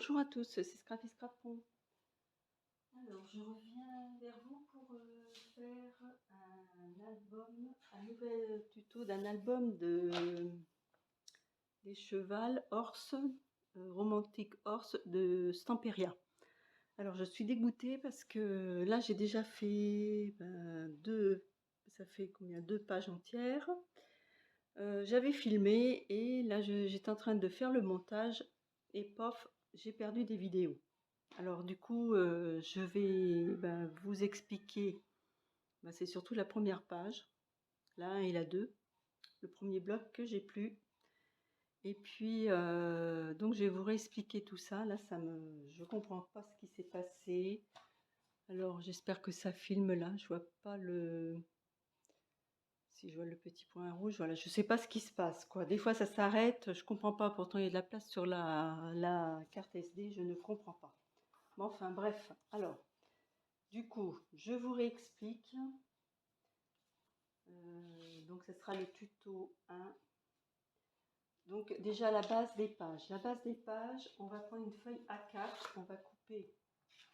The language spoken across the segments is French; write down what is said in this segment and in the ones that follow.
Bonjour à tous, c'est Scrappy Scrapon. Alors, je reviens vers vous pour faire un nouvel tuto d'un album des chevals Horse, Romantic Horse de Stamperia. Alors, je suis dégoûtée parce que là, j'ai déjà fait deux pages entières. J'avais filmé et là, j'étais en train de faire le montage et pof, j'ai perdu des vidéos. Alors du coup, je vais vous expliquer, c'est surtout la première page, la 1 et la 2, le premier bloc que j'ai plus. Et puis, donc je vais vous réexpliquer tout ça. Là, je comprends pas ce qui s'est passé. Alors j'espère que ça filme là. Je vois pas si je vois le petit point rouge. Voilà, je sais pas ce qui se passe, quoi. Des fois, ça s'arrête. Je comprends pas. Pourtant, il y a de la place sur la carte SD. Je ne comprends pas. Bon, enfin, bref. Alors. Du coup, je vous réexplique. Donc, ce sera le tuto 1. Donc, déjà, la base des pages. La base des pages, on va prendre une feuille A4. On va couper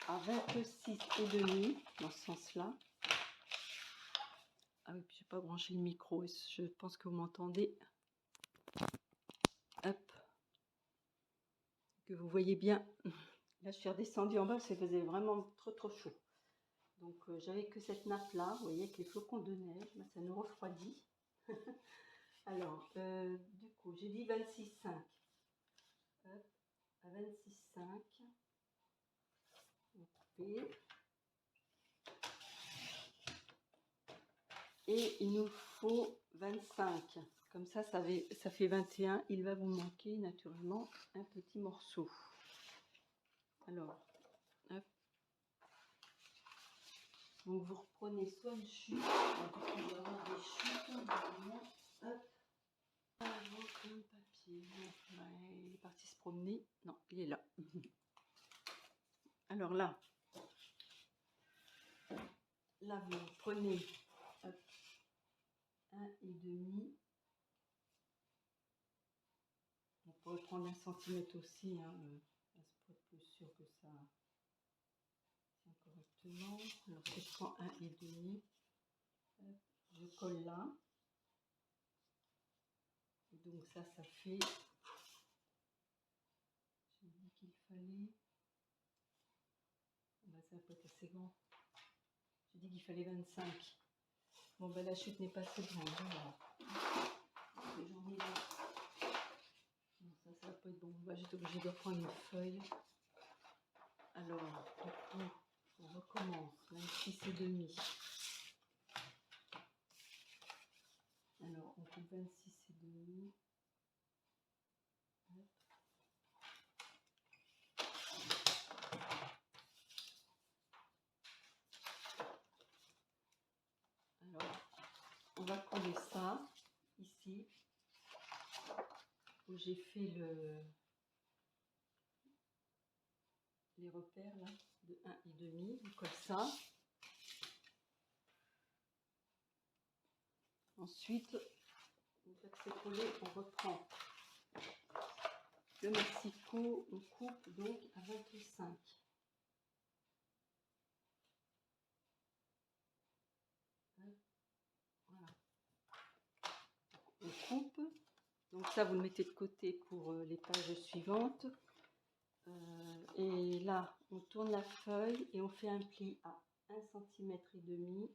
à 26,5 dans ce sens-là. Ah oui, puis je n'ai pas branché le micro. Je pense que vous m'entendez. Hop. Que vous voyez bien. Là, je suis redescendue en bas parce qu'il faisait vraiment trop chaud. Donc, j'avais que cette nappe-là. Vous voyez, avec les flocons de neige. Ça nous refroidit. Alors, du coup, j'ai dit 26,5. Hop, à 26,5. On va couper. Et il nous faut 25. Comme ça fait 21. Il va vous manquer naturellement un petit morceau. Alors, hop. Donc, vous reprenez soit une chute. Il va y avoir des chutes. Hop. Avec un papier. Il est parti se promener. Non, il est là. Alors là, vous prenez 1,5. On pourrait prendre 1 centimètre aussi, hein, pour être plus sûr que ça tient correctement. Alors si je prends 1,5, je colle là. Et donc ça fait, j'ai dit qu'il fallait, ça peut être assez grand. J'ai dit qu'il fallait 25. Bon la chute n'est pas assez grande. Voilà. J'en ai là. Non, ça va pas être bon. J'étais obligée de reprendre une feuille. Alors, du coup, on recommence. 26,5. Alors, on coupe 26,5. Alors, on va coller ça ici où j'ai fait les repères là de 1,5. On colle ça. Ensuite, une fois que c'est collé, on reprend le massicot. On coupe donc à 25. Voilà. On coupe. Donc ça, vous le mettez de côté pour les pages suivantes. Et là, on tourne la feuille et on fait un pli à 1,5 cm.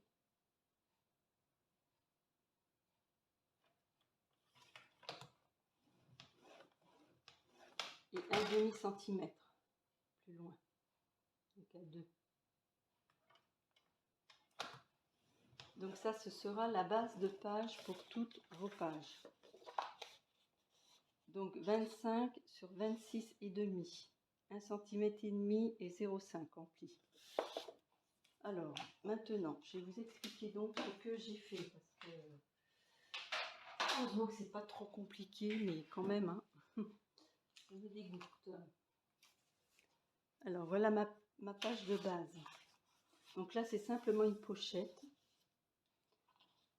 Et 1,5 cm plus loin. Donc à 2. Donc ça, ce sera la base de page pour toutes vos pages. Donc 25 sur 26,5. 1,5 cm et 0,5 en pli. Alors, maintenant, je vais vous expliquer donc ce que j'ai fait. Parce que, heureusement que c'est pas trop compliqué, mais quand même, hein, ça me dégoûte. Alors, voilà ma page de base. Donc là, c'est simplement une pochette.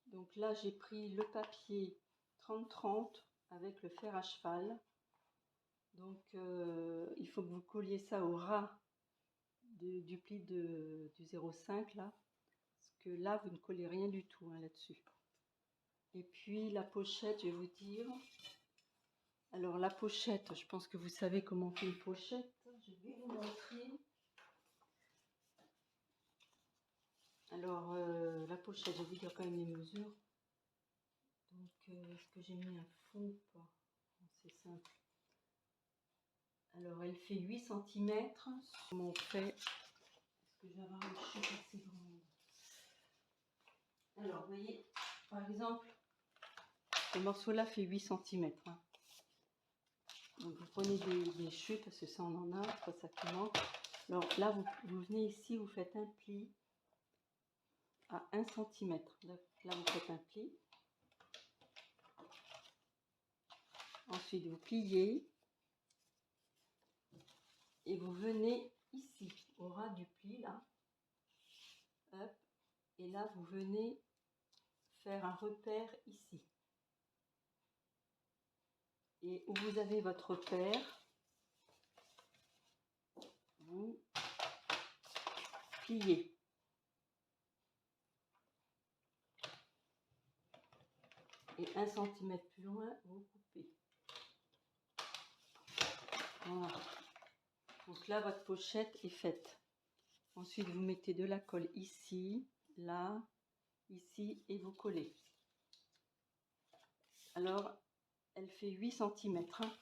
Donc là, j'ai pris le papier 30-30 avec le fer à cheval. Donc il faut que vous colliez ça au ras du pli du 0,5 là, parce que là vous ne collez rien du tout hein, là-dessus. Et puis la pochette, je vais vous dire. Alors la pochette, je pense que vous savez comment on fait une pochette. Je vais vous montrer. Alors la pochette, je vais vous dire quand même les mesures. Donc est-ce que j'ai mis un fond ou pas? C'est simple. Alors elle fait 8 cm. Comment on fait? Est-ce que je vais avoir une chute assez grande? Alors vous voyez, par exemple, ce morceau-là fait 8 cm. Hein. Donc vous prenez des chutes, parce que ça on en a, c'est pas ça qui manque. Alors là, vous venez ici, vous faites un pli à 1 cm. Là, vous faites un pli. Ensuite, vous pliez. Et vous venez ici, au ras du pli, là. Hop. Et là, vous venez faire un repère ici. Et où vous avez votre repère, vous pliez. Et 1 cm plus loin, vous coupez. Voilà. Donc là, votre pochette est faite. Ensuite, vous mettez de la colle ici, là, ici, et vous collez. Alors, elle fait 8 cm. Hein,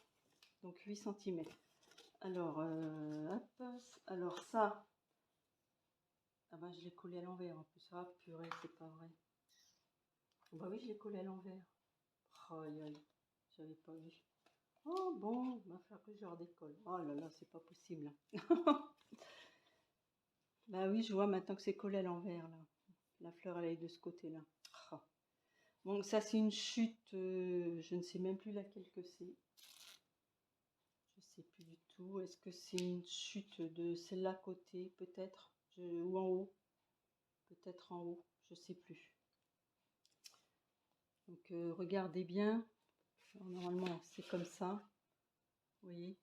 donc 8 cm. Alors, hop. Alors ça, ah ben, je l'ai collé à l'envers en plus. Ah purée, c'est pas vrai. Bah oui, je l'ai collé à l'envers. Aïe, aïe, j'avais pas vu. Oh bon, il va falloir que je leur décolle. Oh là là, c'est pas possible. Bah oui, je vois maintenant que c'est collé à l'envers là. La fleur elle est de ce côté-là. Oh. Bon, ça c'est une chute, je ne sais même plus laquelle que c'est. Je sais plus du tout. Est-ce que c'est une chute de celle-là côté, peut-être, ou en haut? Peut-être en haut, je sais plus. Donc regardez bien. Alors, normalement c'est comme ça. Vous voyez.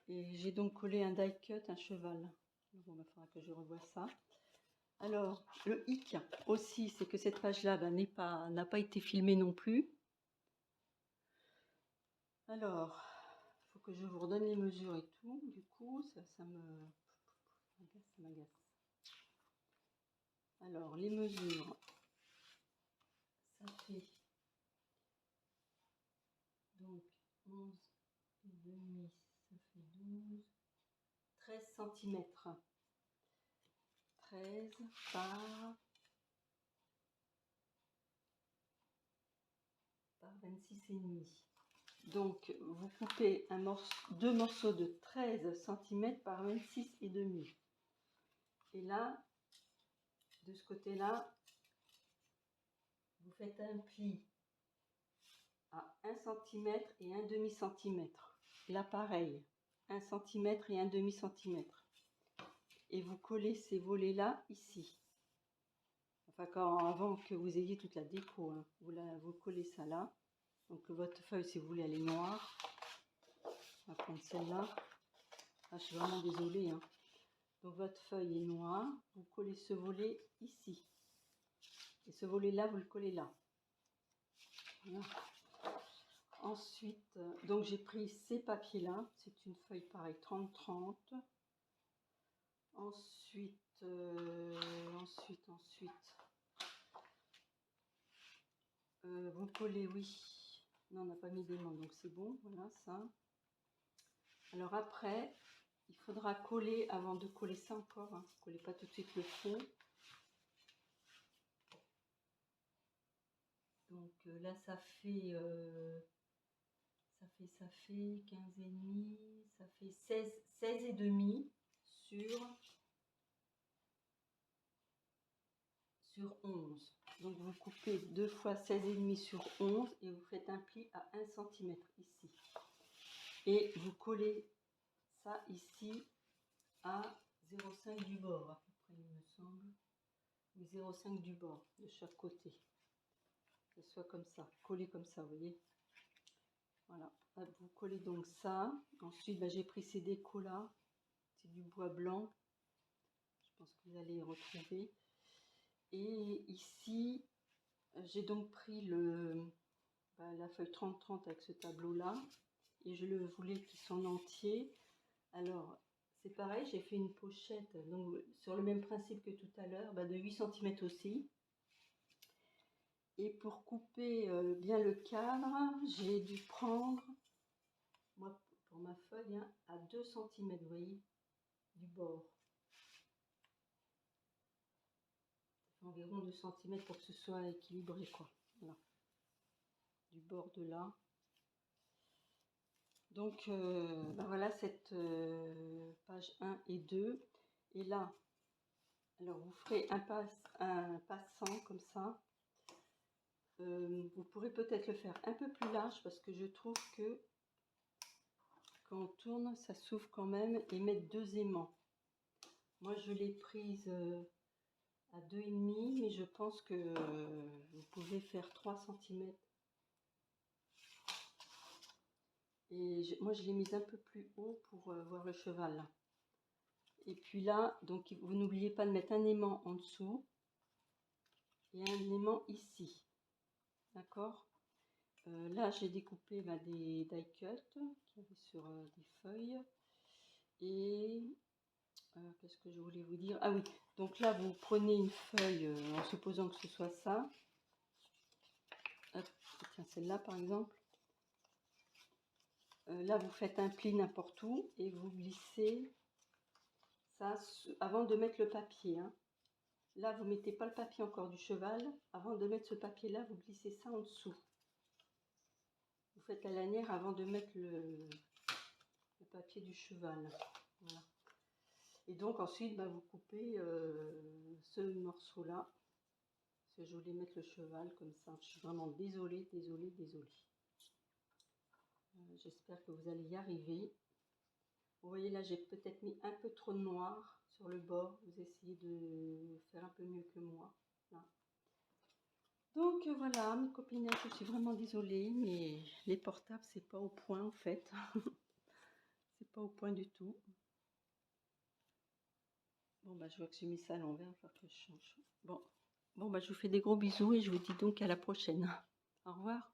Et j'ai donc collé un die cut, un cheval. Bon, il faudra que je revoie ça. Alors, le hic aussi, c'est que cette page-là n'a pas été filmée non plus. Alors, il faut que je vous redonne les mesures et tout. Du coup, ça m'agace. Alors, les mesures, ça fait donc 11 et demi, ça fait 12, 13 cm. 13 par 26 et demi. Donc vous coupez deux morceaux de 13 cm par 26 et demi. Et là, de ce côté-là, vous faites un pli à 1 cm et 1 demi centimètre. Là pareil, 1 cm et 1 demi centimètre. Et vous collez ces volets-là ici. Enfin, avant que vous ayez toute la déco, hein, vous collez ça là. Donc votre feuille, si vous voulez, elle est noire. On va prendre celle-là. Ah, je suis vraiment désolée. Hein. Donc votre feuille est noire. Vous collez ce volet ici. Et ce volet-là, vous le collez là. Voilà. Ensuite, donc j'ai pris ces papiers-là. C'est une feuille pareille, 30-30. Ensuite, vous collez, oui. Non, on n'a pas mis d'aimant, donc c'est bon. Voilà, ça. Alors après, il faudra coller, avant de coller ça encore, hein, collez pas tout de suite le fond. Donc là, ça fait 15 et demi, ça fait 16 et demi sur 11. Donc vous coupez 2 fois 16 et demi sur 11 et vous faites un pli à 1 cm ici. Et vous collez ça ici à 0,5 du bord, à peu près, il me semble. Oui, 0,5 du bord, de chaque côté. Que ce soit comme ça, collé comme ça, vous voyez. Voilà, vous collez donc ça. Ensuite, j'ai pris ces décos là, c'est du bois blanc. Je pense que vous allez y retrouver. Et ici, j'ai donc pris la feuille 30-30 avec ce tableau là. Et je le voulais qu'il soit en entier. Alors, c'est pareil, j'ai fait une pochette, donc sur le même principe que tout à l'heure, de 8 cm aussi. Et pour couper bien le cadre, j'ai dû prendre, moi pour ma feuille, hein, à 2 cm, vous voyez, du bord. Environ 2 cm pour que ce soit équilibré, quoi. Voilà. Du bord de là. Donc, voilà cette page 1 et 2. Et là, alors vous ferez un passant comme ça. Vous pourrez peut-être le faire un peu plus large parce que je trouve que quand on tourne, ça s'ouvre quand même, et mettre 2 aimants. Moi, je l'ai prise à 2,5, mais je pense que vous pouvez faire 3 cm. Et moi, je l'ai mise un peu plus haut pour voir le cheval là. Et puis là, donc vous n'oubliez pas de mettre un aimant en dessous et un aimant ici. D'accord? Là, j'ai découpé des die cuts qui avaient sur des feuilles. Et qu'est-ce que je voulais vous dire? Ah oui, donc là, vous prenez une feuille en supposant que ce soit ça. Hop, tiens, celle-là par exemple. Là, vous faites un pli n'importe où et vous glissez ça avant de mettre le papier. Hein. Là, vous mettez pas le papier encore du cheval. Avant de mettre ce papier-là, vous glissez ça en dessous. Vous faites la lanière avant de mettre le papier du cheval. Voilà. Et donc ensuite, vous coupez ce morceau-là. Parce que je voulais mettre le cheval comme ça. Je suis vraiment désolée. J'espère que vous allez y arriver. Vous voyez là, j'ai peut-être mis un peu trop de noir sur le bord. Vous essayez de faire un peu mieux que moi. Là. Donc voilà, mes copinettes, je suis vraiment désolée, mais les portables, c'est pas au point en fait. C'est pas au point du tout. Bon, je vois que j'ai mis ça à l'envers, il va falloir que je change. Bon, je vous fais des gros bisous et je vous dis donc à la prochaine. Au revoir.